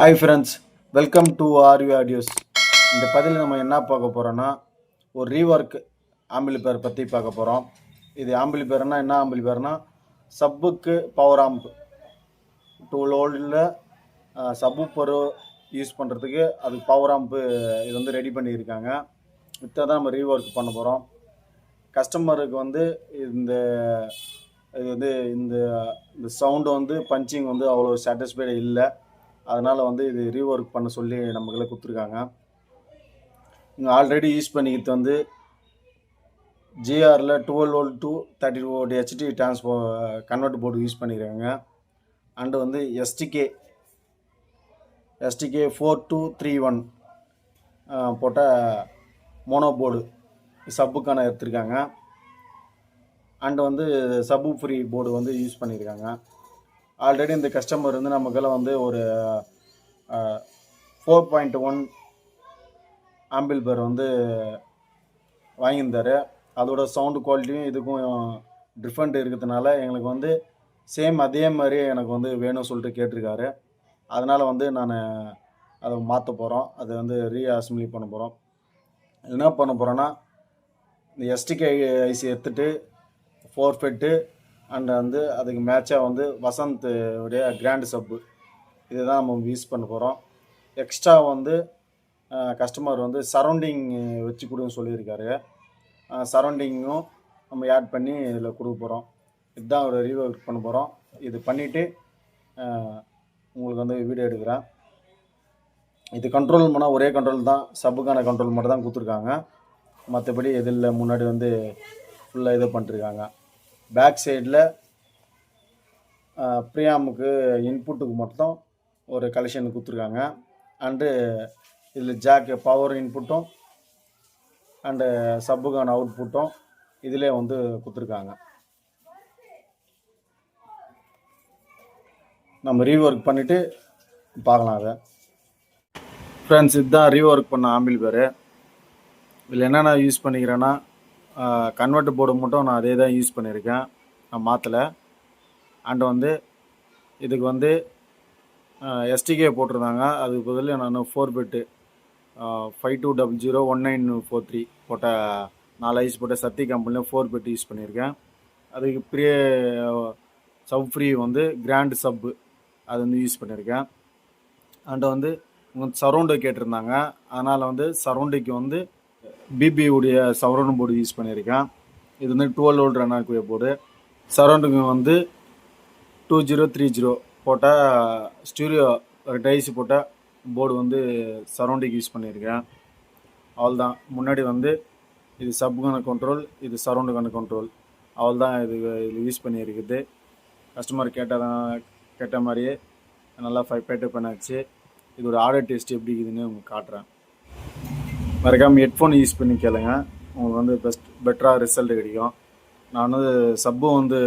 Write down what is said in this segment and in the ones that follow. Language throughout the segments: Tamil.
Hi friends, welcome to RV audios. இந்த பதிவில் நம்ம என்ன பார்க்க போகிறோன்னா, ஒரு ரீஒர்க் ஆம்பிளிஃபையர் பற்றி பார்க்க போகிறோம். இது ஆம்பிளிஃபையர்னா என்ன ஆம்பிளிஃபையர்னா, சப்புக்கு பவர் ஆம்ப் 12 வோல்ட்டில் சப்வூஃபர் யூஸ் பண்ணுறதுக்கு அதுக்கு பவர் ஆம்ப்பு இது வந்து ரெடி பண்ணியிருக்காங்க. இதை தான் நம்ம ரீஒர்க் பண்ண போகிறோம். கஸ்டமருக்கு வந்து இந்த இது வந்து இந்த சவுண்டு வந்து பஞ்சிங் வந்து அவ்வளோ சாட்டிஸ்ஃபைடு இல்லை. அதனால் வந்து இது ரீஒர்க் பண்ண சொல்லி நமக்குள்ளே கொடுத்துருக்காங்க. இங்கே ஆல்ரெடி யூஸ் பண்ணிக்கிறது வந்து ஜிஆரில் 12 volt to 32 volt HD convert board use பண்ணிக்கிறாங்க. அண்டு வந்து எஸ்டிகே 4231 போட்ட மோனோ போர்டு சப்புக்கான எடுத்துருக்காங்க. அண்டு வந்து சப்பு ஃப்ரீ போர்டு வந்து யூஸ் பண்ணியிருக்காங்க. ஆல்ரெடி இந்த கஸ்டமர் வந்து நமக்கெல்லாம் வந்து ஒரு 4.1 ஆம்பிளிஃபையர் வந்து வாங்கியிருந்தார். அதோட சவுண்டு குவாலிட்டியும் இதுக்கும் டிஃப்ரெண்ட் இருக்கிறதுனால எங்களுக்கு வந்து சேம் அதே மாதிரி எனக்கு வந்து வேணும்னு சொல்லிட்டு கேட்டிருக்காரு. அதனால் வந்து நான் அதை மாற்ற போகிறோம். அதை வந்து ரீஅசம்பிளி பண்ண போகிறோம். என்ன பண்ண போகிறோன்னா, இந்த எஸ்டிகே ஐசி எடுத்துகிட்டு 4 ஃபெட்டு அண்ட் வந்து அதுக்கு மேட்சாக வந்து வசந்த் உடைய கிராண்ட் சப்பு இதுதான் நம்ம யூஸ் பண்ண போகிறோம். எக்ஸ்ட்ரா வந்து கஸ்டமர் வந்து சரௌண்டிங் வச்சு கொடுன்னு சொல்லியிருக்காரு. சரௌண்டிங்கும் நம்ம ஆட் பண்ணி இதில் கொடுக்க போகிறோம். இதுதான் ஒரு ரீஒர்க் பண்ண போகிறோம். இது பண்ணிவிட்டு உங்களுக்கு வந்து வீடியோ எடுக்கிறேன். இது கண்ட்ரோல் பண்ணால் ஒரே கண்ட்ரோல் தான், சப்புக்கான கண்ட்ரோல் மட்டும் தான் கொடுத்துருக்காங்க. மற்றபடி இதில் முன்னாடி வந்து ஃபுல்லாக இது பண்ணிட்டுருக்காங்க. பேக் சைடில் ப்ரீஆமுக்கு இன்புட்டுக்கு மட்டும் ஒரு கலெக்ஷன் கொடுத்துருக்காங்க. அண்டு இதில் ஜாக்கு பவர் இன்புட்டும் அண்டு சப்புக்கான அவுட்புட்டும் இதிலே வந்து கொடுத்துருக்காங்க. நம்ம ரீஒர்க் பண்ணிவிட்டு பார்க்கலாம். அதை ஃப்ரெண்ட்ஸ், இதுதான் ரீஒர்க் பண்ண ஆம்பிளிஃபையர். இதில் என்னென்ன யூஸ் பண்ணிக்கிறேன்னா, கன்வெர்ட் போர்டு மட்டும் நான் அதே தான் யூஸ் பண்ணியிருக்கேன், நான் மாற்றலை. அண்டு வந்து இதுக்கு வந்து எஸ்டிகே போட்டிருந்தாங்க. அதுக்கு பதில் நான் 4 பெட்டு 52001943 போட்ட 4 ஐஸ் போட்ட சக்தி கம்பெனியில் 4 பெட்டு யூஸ் பண்ணியிருக்கேன். அதுக்கு பெரிய சப் ஃப்ரீ வந்து கிராண்ட் சப்பு அது வந்து யூஸ் பண்ணியிருக்கேன். அண்டு வந்து உங்களுக்கு சரௌண்டு கேட்டிருந்தாங்க. அதனால் வந்து சரௌண்டுக்கு வந்து பிபி உடைய சரௌண்ட் போர்டு யூஸ் பண்ணியிருக்கேன். இது வந்து 12 வோல்ட் ரன் ஆகக்கூடிய போர்டு. சரௌண்டுக்கு வந்து 2030 போட்ட ஸ்டீரியோ டைஸ் போட்ட போர்டு வந்து சரௌண்டிங் யூஸ் பண்ணியிருக்கேன். அவ்வளோதான். முன்னாடி வந்து இது சப்புக்கான கண்ட்ரோல், இது சரௌண்டுக்கான கண்ட்ரோல். அவ்வளோதான். இது யூஸ் பண்ணியிருக்குது. கஸ்டமர் கேட்ட மாதிரியே நல்லா 5 பேட்டு பண்ணாச்சு. இதோட ஆடியோ டெஸ்ட் எப்படி இருக்குதுன்னு உங்களுக்கு காட்டுறேன். மறக்காமல் ஹெட்ஃபோன் யூஸ் பண்ணி கேளுங்க, உங்களுக்கு வந்து பெட்டராக ரிசல்ட் கிடைக்கும். நான் வந்து சப்பு வந்து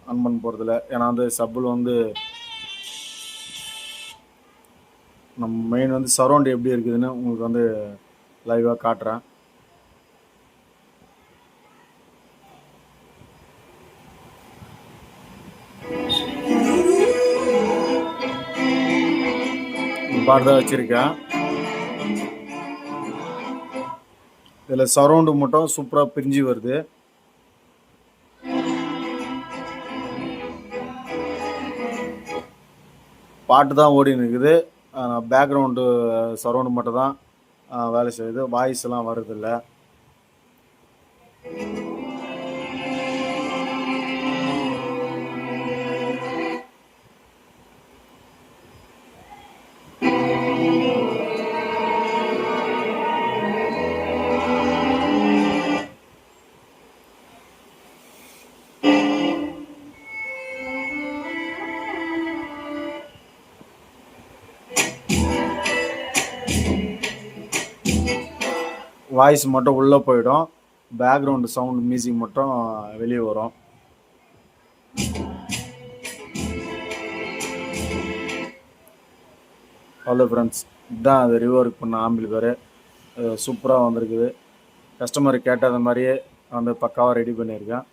ஆன் பண்ண போகிறதில்ல. ஏன்னா வந்து சப்பில் வந்து நம்ம மெயின் வந்து சரௌண்ட் எப்படி இருக்குதுன்னு உங்களுக்கு வந்து லைவாக காட்டுறேன். பாட்டு தான் வச்சுருக்கேன். இதில் சரௌண்டு மட்டும் சூப்பராக பிரிஞ்சு வருது. பாட்டு தான் ஓடின்னு இருக்குது. பேக்ரவுண்டு சரௌண்டு மட்டும் தான் வேலை செய்யுது. வாய்ஸ் எல்லாம் வருதில்லை. வாய்ஸ் மட்டும் உள்ளே போயிடும், பேக்ரவுண்டு சவுண்ட் மியூசிக் மட்டும் வெளியே வரும். ஹலோ ஃப்ரெண்ட்ஸ், இதுதான் அது ரீஒர்க் பண்ண ஆம்பிளிஃபையர். சூப்பராக வந்திருக்குது. கஸ்டமர் கேட்டது மாதிரியே வந்து பக்காவாக ரெடி பண்ணியிருக்கேன்.